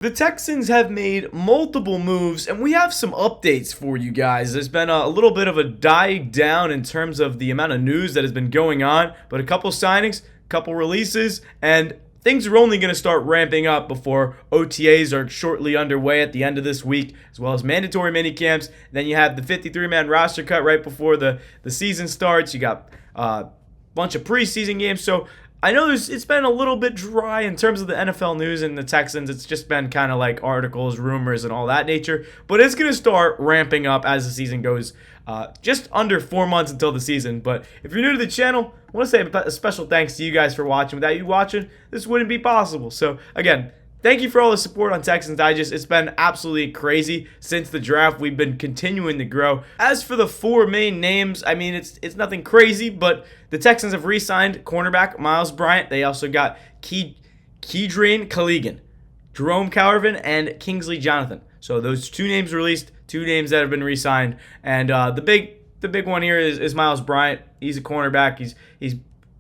The Texans have made multiple moves, and we have some updates for you guys. There's been a little bit of a die down in terms of the amount of news that has been going on, but a couple signings, a couple releases, and things are only going to start ramping up before OTAs are shortly underway at the end of this week, as well as mandatory minicamps. Then you have the 53-man roster cut right before the season starts. You got a bunch of preseason games, so I know it's been a little bit dry in terms of the NFL news and the Texans. It's just been kind of like articles, rumors, and all that nature. But it's going to start ramping up as the season goes. Just under 4 months until the season. But if you're new to the channel, I want to say a special thanks to you guys for watching. Without you watching, this wouldn't be possible. So, again, thank you for all the support on Texans Digest. It's been absolutely crazy since the draft. We've been continuing to grow. As for the four main names, I mean, it's nothing crazy, but the Texans have re-signed cornerback Myles Bryant. They also got Keydrine Colligan, Jerome Calvin, and Kingsley Jonathan. So those two names released, two names that have been re-signed. And the big one here is Myles Bryant. He's a cornerback. He's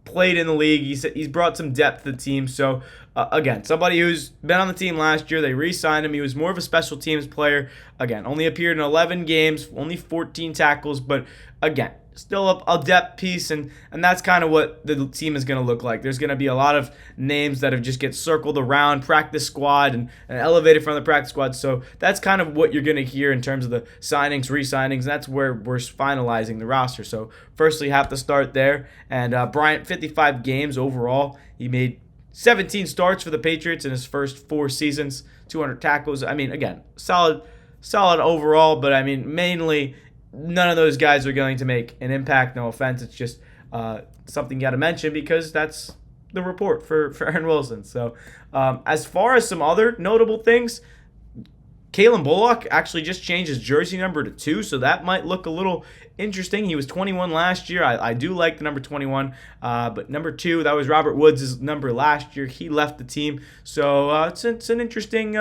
played in the league. He's brought some depth to the team. So, again, somebody who's been on the team last year. They re-signed him. He was more of a special teams player. Again, only appeared in 11 games, only 14 tackles. But, again, still a depth piece, and that's kind of what the team is going to look like. There's going to be a lot of names that have just get circled around practice squad and elevated from the practice squad. So that's kind of what you're going to hear in terms of the signings, re-signings. That's where we're finalizing the roster. So firstly, have to start there. And Bryant, 55 games overall. He made 17 starts for the Patriots in his first 4 seasons, 200 tackles. I mean, again, solid overall, but I mean, mainly none of those guys are going to make an impact. No offense. It's just something you got to mention because that's the report for Aaron Wilson. So as far as some other notable things, Kayn Bullock actually just changed his jersey number to 2, so that might look a little interesting. He was 21 last year. I do like the number 21, but number 2, that was Robert Woods' number last year. He left the team, so it's an interesting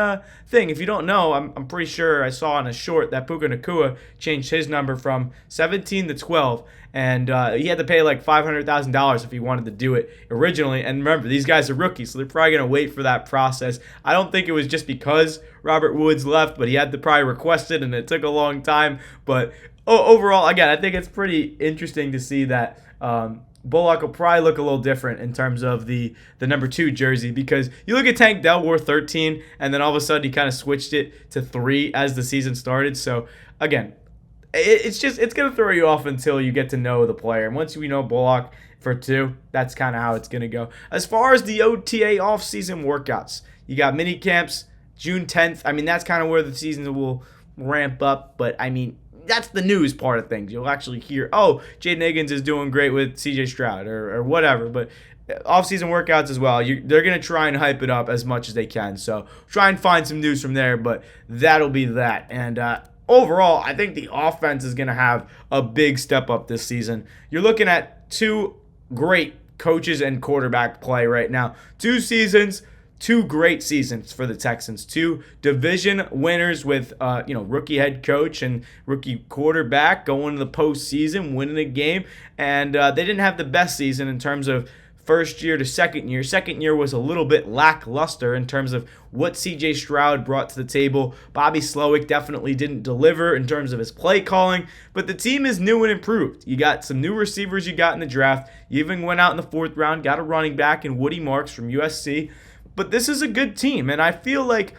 thing. If you don't know, I'm pretty sure I saw on a short that Puka Nacua changed his number from 17 to 12, and he had to pay like $500,000 if he wanted to do it originally. And remember, these guys are rookies, so they're probably going to wait for that process. I don't think it was just because Robert Woods left, but he had to probably request it, and it took a long time. But overall, again, I think it's pretty interesting to see that Bullock will probably look a little different in terms of the number 2 jersey, because you look at Tank Dell wore 13, and then all of a sudden he kind of switched it to 3 as the season started. So again, it's going to throw you off until you get to know the player. And once you know Bullock for 2, that's kind of how it's going to go. As far as the OTA offseason workouts, you got mini camps June 10th. I mean, that's kind of where the season will ramp up. But, I mean, that's the news part of things. You'll actually hear, oh, Jaden Higgins is doing great with CJ Stroud or whatever. But off-season workouts as well, they're going to try and hype it up as much as they can. So try and find some news from there, but that'll be that. And overall, I think the offense is going to have a big step up this season. You're looking at 2 great coaches and quarterback play right now. 2 seasons, 2 great seasons for the Texans. 2 division winners with rookie head coach and rookie quarterback going to the postseason, winning a game. And they didn't have the best season in terms of first year to second year. Second year was a little bit lackluster in terms of what C.J. Stroud brought to the table. Bobby Slowick definitely didn't deliver in terms of his play calling, but the team is new and improved. You got some new receivers you got in the draft. You even went out in the 4th round, got a running back in Woody Marks from USC. But this is a good team, and I feel like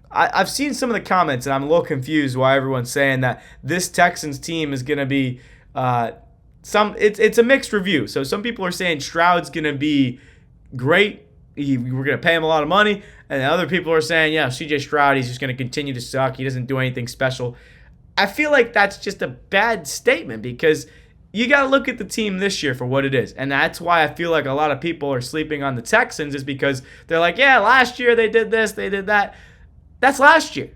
I've seen some of the comments, and I'm a little confused why everyone's saying that this Texans team is going to be it's a mixed review. So some people are saying Stroud's going to be great. We're going to pay him a lot of money. And other people are saying, yeah, CJ Stroud, he's just going to continue to suck. He doesn't do anything special. I feel like that's just a bad statement because you got to look at the team this year for what it is. And that's why I feel like a lot of people are sleeping on the Texans is because they're like, yeah, last year they did this, they did that. That's last year.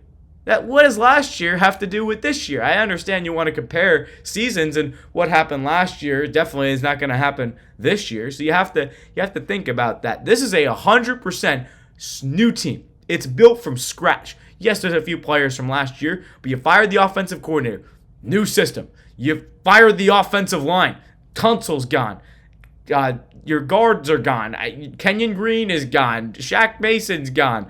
What does last year have to do with this year? I understand you want to compare seasons, and what happened last year definitely is not going to happen this year. So you have to think about that. This is a 100% new team. It's built from scratch. Yes, there's a few players from last year, but you fired the offensive coordinator. New system. You fired the offensive line. Tunsil's gone. Your guards are gone. Kenyon Green is gone. Shaq Mason's gone.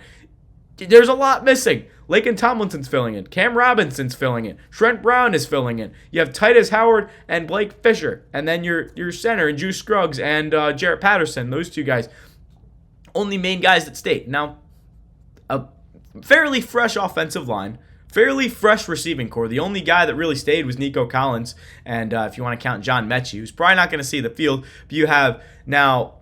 there's a lot missing. Laken Tomlinson's filling in. Cam Robinson's filling in. Trent Brown is filling in. You have Titus Howard and Blake Fisher. And then your center, and Juice Scruggs and Jarrett Patterson. Those two guys. Only main guys that stayed. Now, a fairly fresh offensive line. Fairly fresh receiving core. The only guy that really stayed was Nico Collins. And if you want to count John Mechie, who's probably not going to see the field. But you have now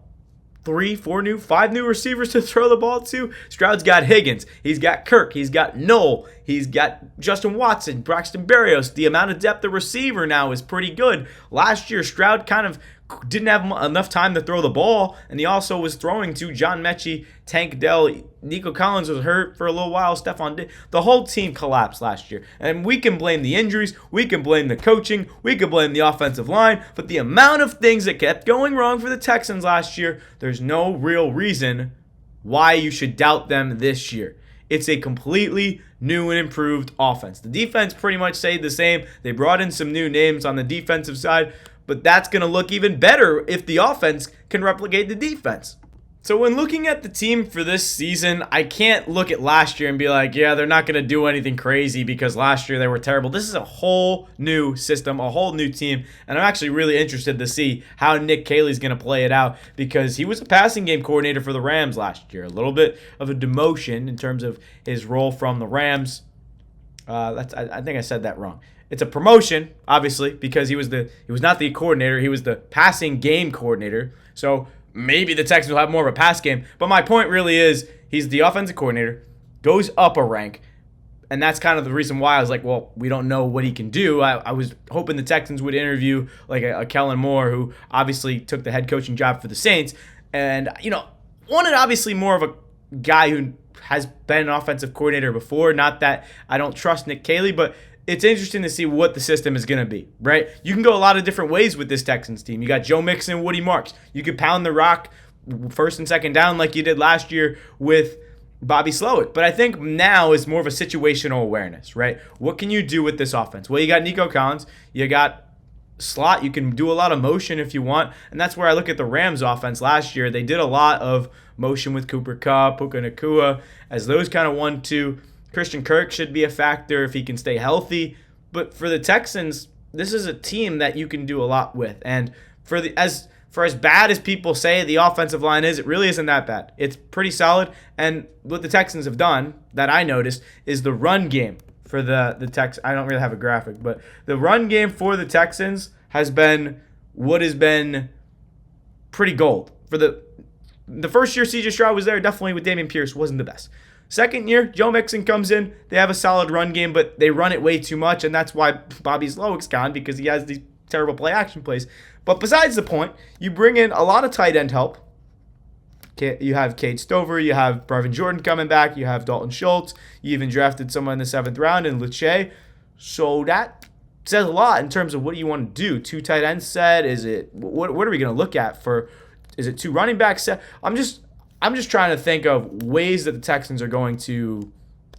5 new receivers to throw the ball to. Stroud's got Higgins. He's got Kirk. He's got Noel. He's got Justin Watson, Braxton Berrios. The amount of depth at receiver now is pretty good. Last year, Stroud kind of didn't have enough time to throw the ball, and he also was throwing to John Mechie, Tank Dell. Nico Collins was hurt for a little while. The whole team collapsed last year. And we can blame the injuries. We can blame the coaching. We can blame the offensive line. But the amount of things that kept going wrong for the Texans last year, there's no real reason why you should doubt them this year. It's a completely new and improved offense. The defense pretty much stayed the same. They brought in some new names on the defensive side, but that's going to look even better if the offense can replicate the defense. So when looking at the team for this season, I can't look at last year and be like, yeah, they're not going to do anything crazy because last year they were terrible. This is a whole new system, a whole new team, and I'm actually really interested to see how Nick Caley's going to play it out because he was a passing game coordinator for the Rams last year. A little bit of a demotion in terms of his role from the Rams. I think I said that wrong. It's a promotion, obviously, because he was not the coordinator. He was the passing game coordinator. So maybe the Texans will have more of a pass game. But my point really is he's the offensive coordinator, goes up a rank, and that's kind of the reason why I was like, well, we don't know what he can do. I was hoping the Texans would interview like a Kellen Moore, who obviously took the head coaching job for the Saints, and wanted obviously more of a guy who has been an offensive coordinator before. Not that I don't trust Nick Caley, but it's interesting to see what the system is going to be, right? You can go a lot of different ways with this Texans team. You got Joe Mixon, Woody Marks. You could pound the rock first and second down like you did last year with Bobby Slowick. But I think now is more of a situational awareness, right? What can you do with this offense? Well, you got Nico Collins. You got slot. You can do a lot of motion if you want. And that's where I look at the Rams offense last year. They did a lot of motion with Cooper Kupp, Puka Nacua, as those kind of 1-2. Christian Kirk should be a factor if he can stay healthy. But for the Texans, this is a team that you can do a lot with. And for as bad as people say the offensive line is, it really isn't that bad. It's pretty solid. And what the Texans have done that I noticed is the run game for the Texans. I don't really have a graphic, but the run game for the Texans has been what has been pretty gold. For the first year C.J. Stroud was there, definitely with Dameon Pierce, wasn't the best. Second year, Joe Mixon comes in. They have a solid run game, but they run it way too much, and that's why Bobby Slowick's gone, because he has these terrible play-action plays. But besides the point, you bring in a lot of tight end help. You have Cade Stover. You have Brevin Jordan coming back. You have Dalton Schultz. You even drafted someone in the 7th round in Luce. So that says a lot in terms of what you want to do. 2 tight end set? Is it what are we going to look at for? Is it 2 running back set? I'm just trying to think of ways that the Texans are going to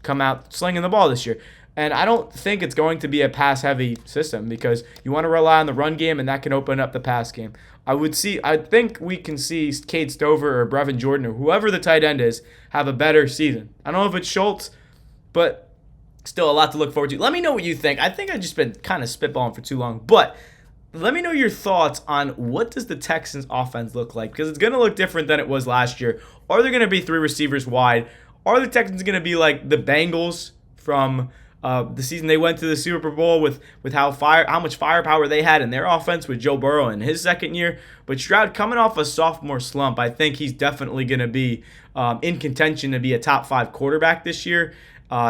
come out slinging the ball this year. And I don't think it's going to be a pass-heavy system because you want to rely on the run game, and that can open up the pass game. I think we can see Cade Stover or Brevin Jordan or whoever the tight end is have a better season. I don't know if it's Schultz, but still a lot to look forward to. Let me know what you think. I think I've just been kind of spitballing for too long, but let me know your thoughts on what does the Texans offense look like, because it's going to look different than it was last year. Are there going to be 3 receivers wide? Are the Texans going to be like the Bengals from the season they went to the Super Bowl with how much firepower they had in their offense with Joe Burrow in his second year? But Stroud coming off a sophomore slump, I think he's definitely going to be in contention to be a top 5 quarterback this year,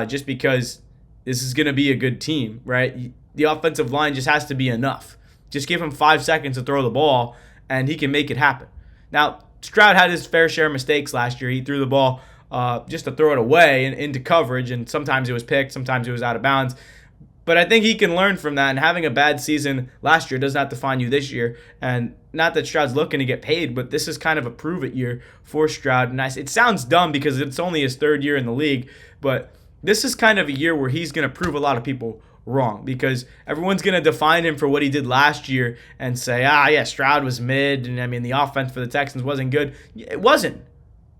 just because this is going to be a good team, right? The offensive line just has to be enough. Just give him 5 seconds to throw the ball, and he can make it happen. Now, Stroud had his fair share of mistakes last year. He threw the ball just to throw it away and into coverage, and sometimes it was picked, sometimes it was out of bounds. But I think he can learn from that, and having a bad season last year does not define you this year. And not that Stroud's looking to get paid, but this is kind of a prove-it year for Stroud. And it sounds dumb because it's only his 3rd year in the league, but this is kind of a year where he's going to prove a lot of people wrong, because everyone's going to define him for what he did last year and say, Stroud was mid, and I mean the offense for the Texans wasn't good. It wasn't.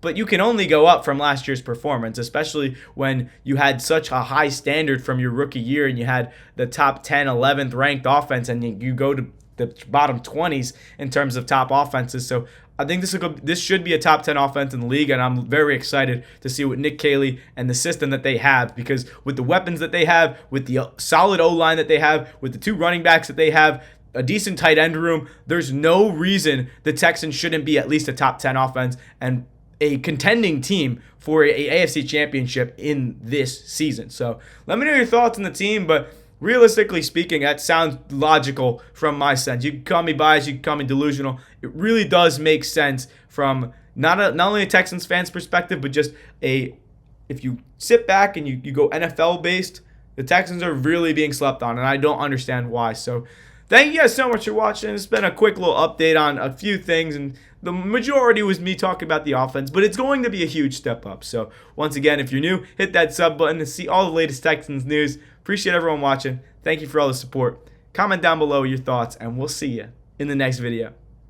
but you can only go up from last year's performance, especially when you had such a high standard from your rookie year and you had the top 10, 11th ranked offense, and you go to the bottom 20s in terms of top offenses. So I think this should be a top 10 offense in the league, and I'm very excited to see what Nick Caley and the system that they have, because with the weapons that they have, with the solid O-line that they have, with the 2 running backs that they have, a decent tight end room, there's no reason the Texans shouldn't be at least a top 10 offense and a contending team for a AFC championship in this season. So let me know your thoughts on the team, but realistically speaking, that sounds logical from my sense. You can call me biased, you can call me delusional. It really does make sense from not only a Texans fan's perspective, but just if you sit back and you go NFL based, the Texans are really being slept on, and I don't understand why. So thank you guys so much for watching. It's been a quick little update on a few things, and the majority was me talking about the offense, but it's going to be a huge step up. So once again, if you're new, hit that sub button to see all the latest Texans news. Appreciate everyone watching. Thank you for all the support. Comment down below your thoughts, and we'll see you in the next video.